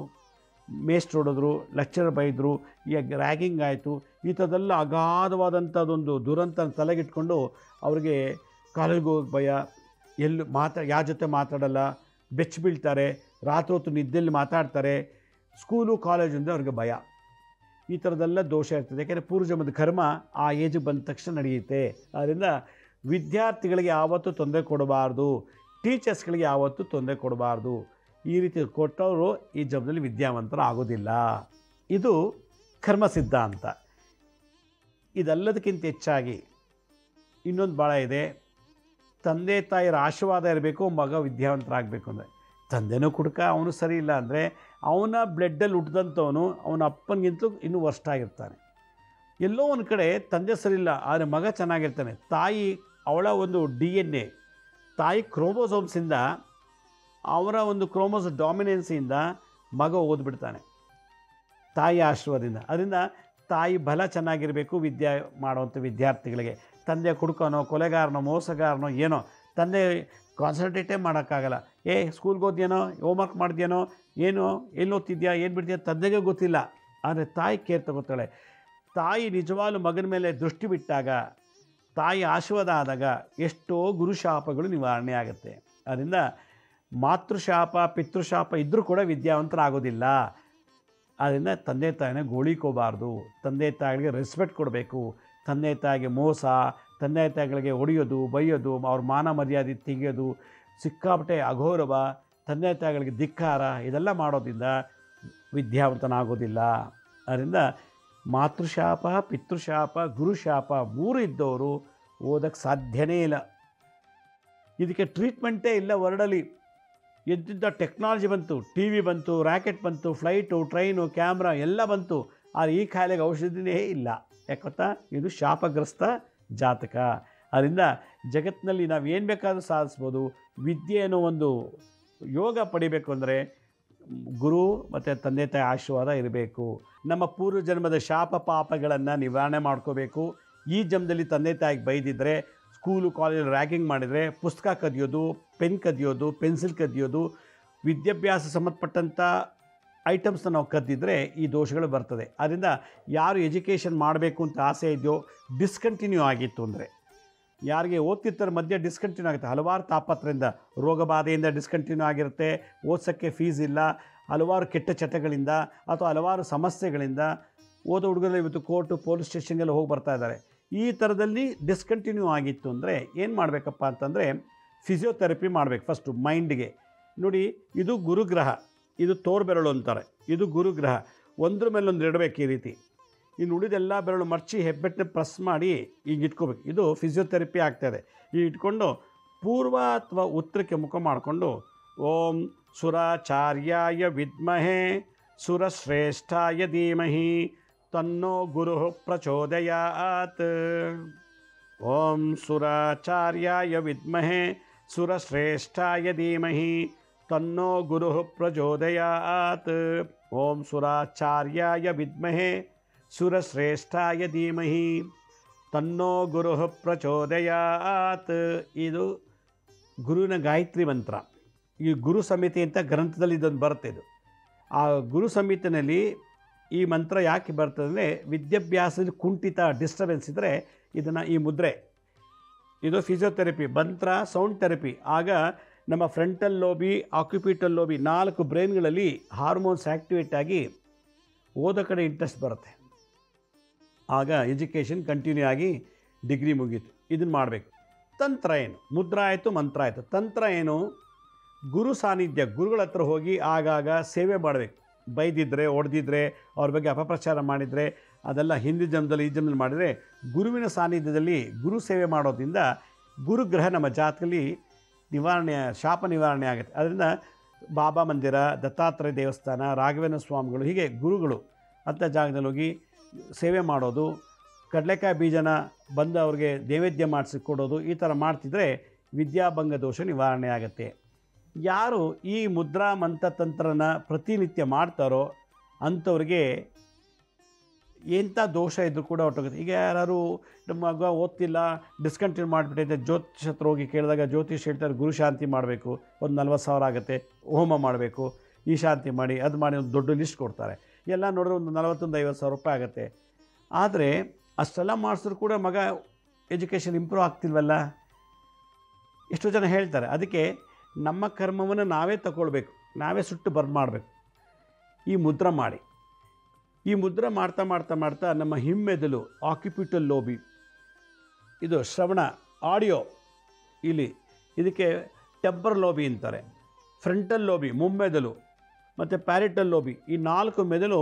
ಮೇಸ್ಟ್ರು ಹೊಡೆದ್ರು, ಲೆಕ್ಚರರ್ ಬೈದರು, ಈಗ ರ್ಯಾಗಿಂಗ್ ಆಯಿತು. ಈ ಥರದ್ದೆಲ್ಲ ಅಗಾಧವಾದಂಥದ್ದೊಂದು ದುರಂತ ತಲೆಗಿಟ್ಕೊಂಡು ಅವ್ರಿಗೆ ಕಾಲೇಜ್ಗೆ ಹೋಗೋಕ್ಕೆ ಭಯ, ಯಾರ ಜೊತೆ ಮಾತಾಡಲ್ಲ, ಬೆಚ್ಚ ಬೀಳ್ತಾರೆ, ರಾತ್ರಿ ಹೊತ್ತು ನಿದ್ದೆಯಲ್ಲಿ ಮಾತಾಡ್ತಾರೆ, ಸ್ಕೂಲು ಕಾಲೇಜಿಂದ ಅವ್ರಿಗೆ ಭಯ. ಈ ಥರದ್ದೆಲ್ಲ ದೋಷ ಇರ್ತದೆ. ಯಾಕೆಂದರೆ ಪೂರ್ವಜನ್ಮದ ಕರ್ಮ ಆ ಏಜಿಗೆ ಬಂದ ತಕ್ಷಣ ನಡೆಯುತ್ತೆ. ಆದ್ದರಿಂದ ವಿದ್ಯಾರ್ಥಿಗಳಿಗೆ ಯಾವತ್ತೂ ತೊಂದರೆ ಕೊಡಬಾರ್ದು, ಟೀಚರ್ಸ್ಗಳಿಗೆ ಯಾವತ್ತೂ ತೊಂದರೆ ಕೊಡಬಾರ್ದು. ಈ ರೀತಿ ಕೊಟ್ಟವರು ಈ ಜನ್ಮದಲ್ಲಿ ವಿದ್ಯಾವಂತರು ಆಗೋದಿಲ್ಲ. ಇದು ಕರ್ಮ ಸಿದ್ಧಾಂತ. ಇದೆಲ್ಲದಕ್ಕಿಂತ ಹೆಚ್ಚಾಗಿ ಇನ್ನೊಂದು ಭಾಳ ಇದೆ. ತಂದೆ ತಾಯಿಯರ ಆಶೀರ್ವಾದ ಇರಬೇಕು ಮಗ ವಿದ್ಯಾವಂತರಾಗಬೇಕು ಅಂದರೆ. ತಂದೆನೂ ಕುಡುಕ, ಅವನು ಸರಿ ಇಲ್ಲ ಅಂದರೆ ಅವನ ಬ್ಲಡ್ಡಲ್ಲಿ ಹುಟ್ಟಿದಂಥವನು ಅವನ ಅಪ್ಪನಿಗಿಂತಲೂ ಇನ್ನೂ ವರ್ಸ್ಟ್ ಆಗಿರ್ತಾನೆ. ಎಲ್ಲೋ ಒಂದು ಕಡೆ ತಂದೆ ಸರಿ ಇಲ್ಲ, ಆದರೆ ಮಗ ಚೆನ್ನಾಗಿರ್ತಾನೆ. ತಾಯಿ ಅವಳ ಒಂದು DNA, ತಾಯಿ ಕ್ರೋಮೋಸೋಮ್ಸಿಂದ, ಅವರ ಒಂದು ಡಾಮಿನೆನ್ಸಿಯಿಂದ ಮಗ ಓದ್ಬಿಡ್ತಾನೆ ತಾಯಿ ಆಶೀರ್ವಾದದಿಂದ. ಅದರಿಂದ ತಾಯಿ ಬಲ ಚೆನ್ನಾಗಿರಬೇಕು ವಿದ್ಯೆ ಮಾಡುವಂಥ ವಿದ್ಯಾರ್ಥಿಗಳಿಗೆ. ತಂದೆ ಕುಡ್ಕೋನೋ, ಕೊಲೆಗಾರನೋ, ಮೋಸಗಾರನೋ ಏನೋ, ತಂದೆ ಕಾನ್ಸಂಟ್ರೇಟೇ ಮಾಡೋಕ್ಕಾಗಲ್ಲ. ಸ್ಕೂಲ್ಗೆ ಓದ್ಯೇನೋ, ಹೋಮ್ವರ್ಕ್ ಮಾಡಿದ್ಯೇನೋ, ಏನು ಎಲ್ಲಿ ಓದ್ತಿದ್ಯಾ, ಏನು ಬಿಡ್ತೀಯ, ತಂದೆಗೆ ಗೊತ್ತಿಲ್ಲ. ಆದರೆ ತಾಯಿ ಕೇರ್ ತಗೋತಾಳೆ. ತಾಯಿ ನಿಜವಾಗ್ಲೂ ಮಗನ ಮೇಲೆ ದೃಷ್ಟಿ ಬಿಟ್ಟಾಗ, ತಾಯಿ ಆಶೀರ್ವಾದ ಆದಾಗ ಎಷ್ಟೋ ಗುರುಶಾಪಗಳು ನಿವಾರಣೆ ಆಗುತ್ತೆ. ಅದರಿಂದ ಮಾತೃಶಾಪ ಪಿತೃಶಾಪ ಇದ್ದರೂ ಕೂಡ ವಿದ್ಯಾವಂತರಾಗೋದಿಲ್ಲ. ಆದ್ದರಿಂದ ತಂದೆ ತಾಯಿನ ಗೋಳಿಕೋಬಾರ್ದು. ತಂದೆ ತಾಯಿಗಳಿಗೆ ರೆಸ್ಪೆಕ್ಟ್ ಕೊಡಬೇಕು. ತಂದೆ ತಾಯಿಗೆ ಮೋಸ, ತಂದೆ ತಾಯಿಗಳಿಗೆ ಹೊಡೆಯೋದು, ಬೈಯೋದು, ಅವ್ರ ಮಾನ ಮರ್ಯಾದೆ ತೆಗೆಯೋದು, ಸಿಕ್ಕಾಪಟ್ಟೆ ಅಗೌರವ, ತಂದೆ ತಾಯಿಗಳಿಗೆ ಧಿಕ್ಕಾರ, ಇದೆಲ್ಲ ಮಾಡೋದ್ರಿಂದ ವಿದ್ಯಾವಂತನಾಗೋದಿಲ್ಲ. ಅದರಿಂದ ಮಾತೃಶಾಪ, ಪಿತೃಶಾಪ, ಗುರುಶಾಪ 3 ಇದ್ದವರು ಓದೋಕ್ಕೆ ಸಾಧ್ಯನೇ ಇಲ್ಲ. ಇದಕ್ಕೆ ಟ್ರೀಟ್ಮೆಂಟೇ ಇಲ್ಲ ವರ್ಲ್ಡಲ್ಲಿ. ಎಂತಿಂಥ ಟೆಕ್ನಾಲಜಿ ಬಂತು, ಟಿ ವಿ ಬಂತು, ರ್ಯಾಕೆಟ್ ಬಂತು, ಫ್ಲೈಟು, ಟ್ರೈನು, ಕ್ಯಾಮ್ರಾ ಎಲ್ಲ ಬಂತು. ಆದರೆ ಈ ಕಾಯಿಲೆಗೆ ಔಷಧಿನೇ ಇಲ್ಲ. ಯಾಕೆ ಗೊತ್ತಾ? ಇದು ಶಾಪಗ್ರಸ್ತ ಜಾತಕ. ಅದರಿಂದ ಜಗತ್ತಿನಲ್ಲಿ ನಾವು ಏನು ಬೇಕಾದರೂ ಸಾಧಿಸ್ಬೋದು. ವಿದ್ಯೆ ಅನ್ನೋ ಒಂದು ಯೋಗ ಪಡಿಬೇಕು ಅಂದರೆ ಗುರು ಮತ್ತು ತಂದೆ ತಾಯಿ ಆಶೀರ್ವಾದ ಇರಬೇಕು. ನಮ್ಮ ಪೂರ್ವ ಜನ್ಮದ ಶಾಪ ಪಾಪಗಳನ್ನು ನಿವಾರಣೆ ಮಾಡ್ಕೋಬೇಕು. ಈ ಜನ್ಮದಲ್ಲಿ ತಂದೆ ತಾಯಿಗೆ ಬೈದಿದ್ದರೆ, ಸ್ಕೂಲು ಕಾಲೇಜಲ್ಲಿ ರ್ಯಾಗಿಂಗ್ ಮಾಡಿದರೆ, ಪುಸ್ತಕ ಕದಿಯೋದು, ಪೆನ್ ಕದಿಯೋದು, ಪೆನ್ಸಿಲ್ ಕದಿಯೋದು, ವಿದ್ಯಾಭ್ಯಾಸ ಸಂಬಂಧಪಟ್ಟಂಥ ಐಟಮ್ಸ್ನ ನಾವು ಕದ್ದಿದ್ರೆ ಈ ದೋಷಗಳು ಬರ್ತದೆ. ಆದ್ದರಿಂದ ಯಾರು ಎಜುಕೇಷನ್ ಮಾಡಬೇಕು ಅಂತ ಆಸೆ ಇದೆಯೋ, ಡಿಸ್ಕಂಟಿನ್ಯೂ ಆಗಿತ್ತು ಅಂದರೆ, ಯಾರಿಗೆ ಓದ್ತಿರ್ತಾರೆ ಮಧ್ಯೆ ಡಿಸ್ಕಂಟಿನ್ಯೂ ಆಗುತ್ತೆ, ಹಲವಾರು ತಾಪತ್ರದಿಂದ, ರೋಗ ಬಾಧೆಯಿಂದ ಡಿಸ್ಕಂಟಿನ್ಯೂ ಆಗಿರುತ್ತೆ, ಓದ್ಸೋಕ್ಕೆ ಫೀಸ್ ಇಲ್ಲ, ಹಲವಾರು ಕೆಟ್ಟ ಚಟಗಳಿಂದ ಅಥವಾ ಹಲವಾರು ಸಮಸ್ಯೆಗಳಿಂದ ಓದೋ ಹುಡುಗರು ಇವತ್ತು ಕೋರ್ಟು ಪೊಲೀಸ್ ಸ್ಟೇಷನ್ಗೆಲ್ಲ ಹೋಗಿ ಬರ್ತಾ ಇದ್ದಾರೆ. ಈ ಥರದಲ್ಲಿ ಡಿಸ್ಕಂಟಿನ್ಯೂ ಆಗಿತ್ತು ಅಂದರೆ ಏನು ಮಾಡಬೇಕಪ್ಪ ಅಂತಂದರೆ ಫಿಸಿಯೋಥೆರಪಿ ಮಾಡಬೇಕು. ಫಸ್ಟು ಮೈಂಡ್ಗೆ ನೋಡಿ, ಇದು ಗುರುಗ್ರಹ, ಇದು ತೋರು ಬೆರಳು ಅಂತಾರೆ, ಇದು ಗುರುಗ್ರಹ. ಒಂದ್ರ ಮೇಲೊಂದು ಇಡಬೇಕು ಈ ರೀತಿ. ಇನ್ನು ಉಳಿದೆಲ್ಲ ಬೆರಳು ಮರ್ಚಿ ಹೆಬ್ಬೆಟ್ಟನ್ನ ಪ್ರೆಸ್ ಮಾಡಿ ಈಗ ಇಟ್ಕೋಬೇಕು. ಇದು ಫಿಸಿಯೋಥೆರಪಿ ಆಗ್ತಾಯಿದೆ. ಈಗ ಇಟ್ಕೊಂಡು ಪೂರ್ವ ಅಥವಾ ಉತ್ತರಕ್ಕೆ ಮುಖ ಮಾಡಿಕೊಂಡು ಓಂ ಸುರಾಚಾರ್ಯಾಯ ವಿದ್ಮಹೇ ಸುರಶ್ರೇಷ್ಠಾಯ ಧೀಮಹಿ ತನ್ನೋ ಗುರು ಪ್ರಚೋದಯಾತ್. ಓಂ ಸುರಾಚಾರ್ಯಾಯ ವಿದ್ಮಹೇ ಸುರಶ್ರೇಷ್ಠಾಯ ಧೀಮಹಿ ತನ್ನೋ ಗುರು ಪ್ರಚೋದಯಾತ್. ಓಂ ಸುರಾಚಾರ್ಯಾಯ ವಿದ್ಮಹೇ ಸುರಶ್ರೇಷ್ಠಾಯ ಧೀಮಹಿ ತನ್ನೋ ಗುರು ಪ್ರಚೋದಯಾತ್. ಇದು ಗುರುವಿನ ಗಾಯತ್ರಿ ಮಂತ್ರ. ಈ ಗುರು ಸಂಹಿತೆ ಅಂತ ಗ್ರಂಥದಲ್ಲಿ ಇದೊಂದು ಬರುತ್ತೆ. ಇದು ಆ ಗುರು ಸಂಹಿತೆಯಲ್ಲಿ ಈ ಮಂತ್ರ ಯಾಕೆ ಬರ್ತದೆ ಅಂದರೆ, ವಿದ್ಯಾಭ್ಯಾಸದಲ್ಲಿ ಕುಂಠಿತ ಡಿಸ್ಟರ್ಬೆನ್ಸ್ ಇದ್ದರೆ ಇದನ್ನು, ಈ ಮುದ್ರೆ, ಇದು ಫಿಸಿಯೋಥೆರಪಿ, ಮಂತ್ರ ಸೌಂಡ್ ಥೆರಪಿ. ಆಗ ನಮ್ಮ ಫ್ರಂಟಲ್ ಲೋಬಿ, ಆಕ್ಯುಪಿಟಲ್ ಲೋಬಿ 4 ಬ್ರೈನ್ಗಳಲ್ಲಿ ಹಾರ್ಮೋನ್ಸ್ ಆ್ಯಕ್ಟಿವೇಟ್ ಆಗಿ ಓದೋ ಕಡೆ ಇಂಟ್ರೆಸ್ಟ್ ಬರುತ್ತೆ. ಆಗ ಎಜುಕೇಷನ್ ಕಂಟಿನ್ಯೂ ಆಗಿ ಡಿಗ್ರಿ ಮುಗೀತು. ಇದನ್ನು ಮಾಡಬೇಕು. ತಂತ್ರ ಏನು? ಮುದ್ರಾ ಆಯಿತು, ಮಂತ್ರ ಆಯಿತು. ತಂತ್ರ ಏನು? ಗುರು ಸಾನ್ನಿಧ್ಯ, ಗುರುಗಳ ಹತ್ರ ಹೋಗಿ ಆಗಾಗ ಸೇವೆ ಮಾಡಬೇಕು. ಬೈದಿದ್ದರೆ, ಹೊಡೆದಿದ್ರೆ, ಅವ್ರ ಬಗ್ಗೆ ಅಪಪ್ರಚಾರ ಮಾಡಿದರೆ ಅದೆಲ್ಲ ಹಿಂದಿನ ಜನ್ಮದಲ್ಲಿ ಈ ಜನ್ಮದಲ್ಲಿ ಮಾಡಿದರೆ, ಗುರುವಿನ ಸಾನ್ನಿಧ್ಯದಲ್ಲಿ ಗುರು ಸೇವೆ ಮಾಡೋದ್ರಿಂದ ಗುರುಗ್ರಹ ನಮ್ಮ ಜಾತಕದಲ್ಲಿ ನಿವಾರಣೆ, ಶಾಪ ನಿವಾರಣೆ ಆಗುತ್ತೆ. ಅದರಿಂದ ಬಾಬಾ ಮಂದಿರ, ದತ್ತಾತ್ರೇಯ ದೇವಸ್ಥಾನ, ರಾಘವೇಂದ್ರ ಸ್ವಾಮಿಗಳು, ಹೀಗೆ ಗುರುಗಳು ಅಂಥ ಜಾಗದಲ್ಲಿ ಹೋಗಿ ಸೇವೆ ಮಾಡೋದು, ಕಡಲೆಕಾಯಿ ಬೀಜನ ಬಂದು ಅವ್ರಿಗೆ ನೈವೇದ್ಯ ಮಾಡಿಸಿ ಕೊಡೋದು, ಈ ಥರ ಮಾಡ್ತಿದ್ರೆ ವಿದ್ಯಾಭಂಗ ದೋಷ ನಿವಾರಣೆ ಆಗುತ್ತೆ. ಯಾರು ಈ ಮುದ್ರಾ ಮಂತ್ರತಂತ್ರನ ಪ್ರತಿನಿತ್ಯ ಮಾಡ್ತಾರೋ ಅಂಥವ್ರಿಗೆ ಎಂಥ ದೋಷ ಇದ್ದರೂ ಕೂಡ ಹೊರಟೋಗುತ್ತೆ. ಈಗ ಯಾರು ನಮ್ಮ ಮಗ ಓದ್ತಿಲ್ಲ, ಡಿಸ್ಕಂಟಿನ್ಯೂ ಮಾಡಿಬಿಟ್ಟೈತೆ, ಜ್ಯೋತಿಷ್ ಹತ್ರ ಹೋಗಿ ಕೇಳಿದಾಗ ಜ್ಯೋತಿಷ್ ಹೇಳ್ತಾರೆ ಗುರು ಶಾಂತಿ ಮಾಡಬೇಕು, ಒಂದು 40,000 ಆಗುತ್ತೆ, ಹೋಮ ಮಾಡಬೇಕು, ಈ ಶಾಂತಿ ಮಾಡಿ, ಅದು ಮಾಡಿ, ಒಂದು ದೊಡ್ಡ ಲಿಸ್ಟ್ ಕೊಡ್ತಾರೆ. ಎಲ್ಲ ನೋಡಿದ್ರೆ ಒಂದು 40,000-50,000 ರೂಪಾಯಿ ಆಗುತ್ತೆ. ಆದರೆ ಅಷ್ಟೆಲ್ಲ ಮಾಡಿಸಿದ್ರು ಕೂಡ ಮಗ ಎಜುಕೇಷನ್ ಇಂಪ್ರೂವ್ ಆಗ್ತಿಲ್ವಲ್ಲ. ಎಷ್ಟೋ ಜನ ಹೇಳ್ತಾರೆ. ಅದಕ್ಕೆ ನಮ್ಮ ಕರ್ಮವನ್ನು ನಾವೇ ತಗೊಳ್ಬೇಕು, ನಾವೇ ಸುಟ್ಟು ಬರ್ದು ಮಾಡಬೇಕು. ಈ ಮುದ್ರ ಮಾಡಿ, ಈ ಮುದ್ರ ಮಾಡ್ತಾ ಮಾಡ್ತಾ ಮಾಡ್ತಾ ನಮ್ಮ ಹಿಮ್ಮೆದುಳು, ಆಕ್ಯುಪಿಟಲ್ ಲೋಬಿ, ಇದು ಶ್ರವಣ, ಆಡಿಯೋ, ಇಲ್ಲಿ ಇದಕ್ಕೆ ಟೆಂಪರಲ್ ಲೋಬಿ ಅಂತಾರೆ. ಫ್ರಂಟಲ್ ಲೋಬಿ ಮುಮ್ಮೆದುಳು ಮತ್ತು ಪ್ಯಾರಿಟಲ್ ಲೋಬಿ, ಈ 4 ಮೆದುಳು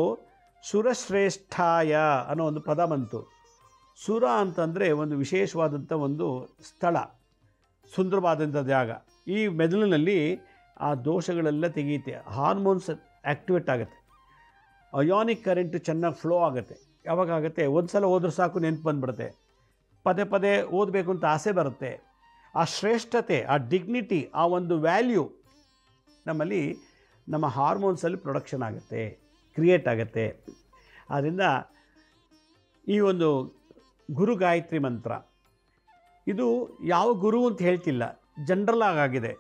ಸುರಶ್ರೇಷ್ಠಾಯ ಅನ್ನೋ ಒಂದು ಪದ ಬಂತು. ಸುರ ಅಂತಂದರೆ ಒಂದು ವಿಶೇಷವಾದಂಥ ಒಂದು ಸ್ಥಳ, ಸುಂದರವಾದಂಥ ಜಾಗ. ಈ ಮೆದುಳಿನಲ್ಲಿ ಆ ದೋಷಗಳೆಲ್ಲ ತೆಗೆಯುತ್ತೆ, ಹಾರ್ಮೋನ್ಸ್ ಆ್ಯಕ್ಟಿವೇಟ್ ಆಗುತ್ತೆ, ಅಯಾನಿಕ್ ಕರೆಂಟ್ ಚೆನ್ನಾಗಿ ಫ್ಲೋ ಆಗುತ್ತೆ. ಯಾವಾಗುತ್ತೆ? ಒಂದು ಸಲ ಓದ್ರೆ ಸಾಕು ನೆನಪು ಬಂದುಬಿಡುತ್ತೆ, ಪದೇ ಪದೇ ಓದಬೇಕು ಅಂತ ಆಸೆ ಬರುತ್ತೆ. ಆ ಶ್ರೇಷ್ಠತೆ, ಆ ಡಿಗ್ನಿಟಿ, ಆ ಒಂದು ವ್ಯಾಲ್ಯೂ ನಮ್ಮಲ್ಲಿ, ನಮ್ಮ ಹಾರ್ಮೋನ್ಸಲ್ಲಿ ಪ್ರೊಡಕ್ಷನ್ ಆಗುತ್ತೆ, ಕ್ರಿಯೇಟ್ ಆಗುತ್ತೆ. ಆದ್ದರಿಂದ ಈ ಒಂದು ಗುರು ಗಾಯತ್ರಿ ಮಂತ್ರ ಇದು ಯಾವ ಗುರು ಅಂತ ಹೇಳ್ತಿಲ್ಲ, ಜನರಲ್ ಆಗಿದೆ.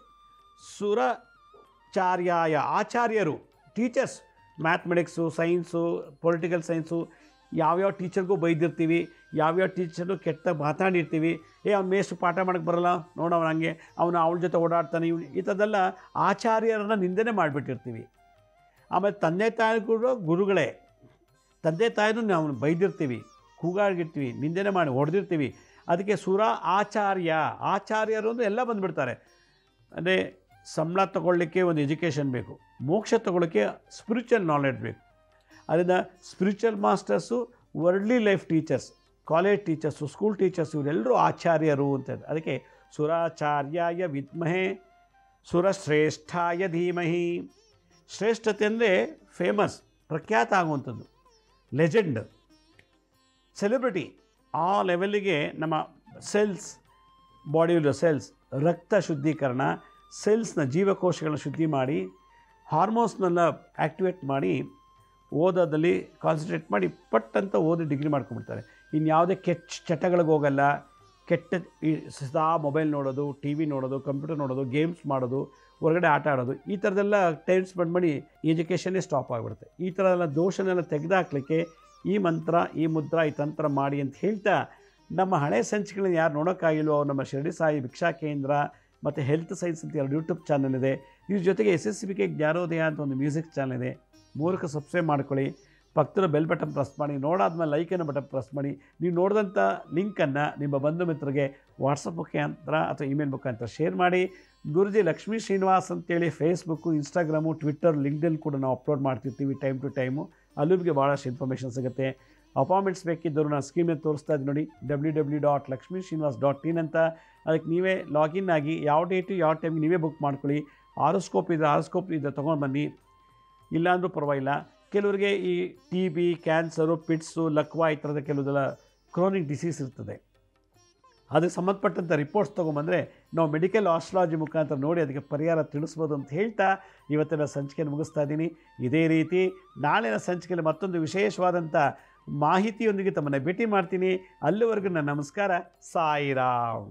ಸುರಾಚಾರ್ಯಾಯ ಆಚಾರ್ಯರು, teachers, mathematics, science, political science, ಯಾವ್ಯಾವ ಟೀಚರ್ಗೂ ಬೈದಿರ್ತೀವಿ, ಯಾವ್ಯಾವ ಟೀಚರ್ನು ಕೆಟ್ಟ ಮಾತಾಡಿರ್ತೀವಿ. ಅವ್ನು ಮೇಷ್ಟ್ರು ಪಾಠ ಮಾಡೋಕ್ಕೆ ಬರೋಲ್ಲ ನೋಡೋಣ, ಹಂಗೆ ಅವಳ ಜೊತೆ ಓಡಾಡ್ತಾನೆ ಇವ್ನು, ಈ ಥರದ್ದೆಲ್ಲ ಆಚಾರ್ಯರನ್ನು ನಿಂದನೆ ಮಾಡಿಬಿಟ್ಟಿರ್ತೀವಿ. ಆಮೇಲೆ ತಂದೆ ತಾಯಿ ಕೂಡ ಗುರುಗಳೇ, ತಂದೆ ತಾಯಿನೂ ನಾವು ಬೈದಿರ್ತೀವಿ, ಕೂಗಾಡಿರ್ತೀವಿ, ನಿಂದನೆ ಮಾಡಿ ಹೊಡೆದಿರ್ತೀವಿ. ಅದಕ್ಕೆ ಸುರ ಆಚಾರ್ಯ, ಆಚಾರ್ಯರು ಅಂದರೆ ಎಲ್ಲ ಬಂದುಬಿಡ್ತಾರೆ. ಅಂದರೆ ಸಂಬಳ ತಗೊಳ್ಳಿಕ್ಕೆ ಒಂದು ಎಜುಕೇಷನ್ ಬೇಕು, ಮೋಕ್ಷ ತಗೊಳ್ಳೋಕ್ಕೆ ಸ್ಪಿರಿಚುವಲ್ ನಾಲೆಡ್ಜ್ ಬೇಕು. ಅದರಿಂದ spiritual masters, worldly life teachers, college teachers, school teachers, ಇವರೆಲ್ಲರೂ ಆಚಾರ್ಯರು ಅಂತ. ಅದಕ್ಕೆ ಸುರಾಚಾರ್ಯಾಯ ವಿದ್ಮಹೇ ಸುರಶ್ರೇಷ್ಠಾಯ ಧೀಮಹಿ. ಶ್ರೇಷ್ಠತೆ ಅಂದರೆ ಫೇಮಸ್, ಪ್ರಖ್ಯಾತ ಆಗುವಂಥದ್ದು, ಲೆಜೆಂಡ್, ಸೆಲೆಬ್ರಿಟಿ. ಆ ಲೆವೆಲ್ಲಿಗೆ ನಮ್ಮ ಸೆಲ್ಸ್, ಬಾಡಿಯಲ್ಲಿರೋ ಸೆಲ್ಸ್, ರಕ್ತ ಶುದ್ಧೀಕರಣ, ಸೆಲ್ಸ್ನ ಜೀವಕೋಶಗಳನ್ನ ಶುದ್ಧಿ ಮಾಡಿ, ಹಾರ್ಮೋನ್ಸ್ನೆಲ್ಲ ಆ್ಯಕ್ಟಿವೇಟ್ ಮಾಡಿ, ಓದೋದಲ್ಲಿ ಕಾನ್ಸಂಟ್ರೇಟ್ ಮಾಡಿ ಪಟ್ಟಂತ ಓದಿ ಡಿಗ್ರಿ ಮಾಡ್ಕೊಂಡ್ಬಿಡ್ತಾರೆ. ಇನ್ಯಾವುದೇ ಕೆಟ್ಟ ಚಟಗಳಿಗೆ ಹೋಗಲ್ಲ. ಕೆಟ್ಟ ಸದಾ ಮೊಬೈಲ್ ನೋಡೋದು, ಟಿ ವಿ ನೋಡೋದು, ಕಂಪ್ಯೂಟರ್ ನೋಡೋದು, ಗೇಮ್ಸ್ ಮಾಡೋದು, ಹೊರಗಡೆ ಆಟ ಆಡೋದು, ಈ ಥರದ್ದೆಲ್ಲ ಟೈಮ್ ಸ್ಪೆಂಡ್ ಮಾಡಿ ಎಜುಕೇಷನ್ನೇ ಸ್ಟಾಪ್ ಆಗಿಬಿಡುತ್ತೆ. ಈ ಥರ ಎಲ್ಲ ದೋಷನೆಲ್ಲ ತೆಗೆದುಹಾಕ್ಲಿಕ್ಕೆ ಈ ಮಂತ್ರ, ಈ ಮುದ್ರಾ, ಈ ತಂತ್ರ ಮಾಡಿ ಅಂತ ಹೇಳ್ತಾ, ನಮ್ಮ ಹಳೆ ಸಂಚಿಕೆಗಳನ್ನ ಯಾರು ನೋಡೋಕ್ಕಾಗಿಲ್ವೋ ಅವ್ರು ನಮ್ಮ ಶಿರಡಿ ಸಾಯಿ ಭಿಕ್ಷಾ ಕೇಂದ್ರ ಮತ್ತು ಹೆಲ್ತ್ ಸೈನ್ಸ್ ಅಂತ 2 ಯೂಟ್ಯೂಬ್ ಚಾನಲ್ ಇದೆ. ಇದ್ರ ಜೊತೆಗೆ SSBK ಜ್ಞಾನೋದಯ ಅಂತ ಒಂದು ಮ್ಯೂಸಿಕ್ ಚಾನಲ್ ಇದೆ. 3ಕ್ಕೆ ಸಬ್ಸ್ಕ್ರೈಬ್ ಮಾಡ್ಕೊಳ್ಳಿ, ಪಕ್ಕದ ಬೆಲ್ ಬಟನ್ ಪ್ರೆಸ್ ಮಾಡಿ, ನೋಡಾದ್ಮೇಲೆ ಲೈಕನ್ನು ಬಟನ್ ಪ್ರೆಸ್ ಮಾಡಿ. ನೀವು ನೋಡಿದಂಥ ಲಿಂಕನ್ನು ನಿಮ್ಮ ಬಂಧು ಮಿತ್ರರಿಗೆ ವಾಟ್ಸಪ್ ಮುಖಾಂತರ ಅಥವಾ ಇಮೇಲ್ ಮುಖಾಂತರ ಶೇರ್ ಮಾಡಿ. ಗುರುಜಿ ಲಕ್ಷ್ಮೀ ಶ್ರೀನಿವಾಸ್ ಅಂತೇಳಿ ಫೇಸ್ಬುಕ್ಕು, ಇನ್ಸ್ಟಾಗ್ರಾಮು, ಟ್ವಿಟ್ಟರ್, ಲಿಂಕ್ಡ್ಇನ್ ಕೂಡ ನಾವು ಅಪ್ಲೋಡ್ ಮಾಡ್ತಿರ್ತೀವಿ ಟೈಮ್ ಟು ಟೈಮು. ಅಲ್ಲೂ ನಿಮಗೆ ಭಾಳಷ್ಟು ಇನ್ಫಾರ್ಮೇಷನ್ ಸಿಗುತ್ತೆ. ಅಪಾಯಿಂಟ್ಮೆಂಟ್ಸ್ ಬೇಕಿದ್ದರು ನಾನು ಸ್ಕ್ರೀನ್ ಮೇಲೆ ತೋರಿಸ್ತಾ ಇದ್ದೀನಿ ನೋಡಿ, www.lakshmisrinivas.in ಅಂತ. ಅದಕ್ಕೆ ನೀವೇ ಲಾಗಿನ್ ಆಗಿ ಯಾವ ಡೇಟು ಯಾವ ಟೈಮಿಗೆ ನೀವೇ ಬುಕ್ ಮಾಡ್ಕೊಳ್ಳಿ. ಆರೋಸ್ಕೋಪ್ ಇದ್ದರೆ ತೊಗೊಂಡು ಬನ್ನಿ, ಇಲ್ಲಾಂದ್ರೂ ಪರವಾಗಿಲ್ಲ. ಕೆಲವರಿಗೆ ಈ TB, ಕ್ಯಾನ್ಸರು, ಪಿಟ್ಸು, ಲಕ್ವಾ ಈ ಥರದ ಕೆಲವುದೆಲ್ಲ ಕ್ರೋನಿಕ್ ಡಿಸೀಸ್ ಇರ್ತದೆ. ಅದಕ್ಕೆ ಸಂಬಂಧಪಟ್ಟಂಥ ರಿಪೋರ್ಟ್ಸ್ ತೊಗೊಂಬಂದರೆ ನಾವು ಮೆಡಿಕಲ್ ಆಸ್ಟ್ರಾಲಜಿ ಮುಖಾಂತರ ನೋಡಿ ಅದಕ್ಕೆ ಪರಿಹಾರ ತಿಳಿಸ್ಬೋದು ಅಂತ ಹೇಳ್ತಾ ಇವತ್ತಿನ ಸಂಚಿಕೆಯನ್ನು ಮುಗಿಸ್ತಾ ಇದ್ದೀನಿ. ಇದೇ ರೀತಿ ನಾಳಿನ ಸಂಚಿಕೆಯಲ್ಲಿ ಮತ್ತೊಂದು ವಿಶೇಷವಾದಂಥ ಮಾಹಿತಿಯೊಂದಿಗೆ ತಮ್ಮನ್ನು ಭೇಟಿ ಮಾಡ್ತೀನಿ. ಅಲ್ಲಿವರೆಗೂ ನನ್ನ ನಮಸ್ಕಾರ. ಸಾಯಿರಾಮ್.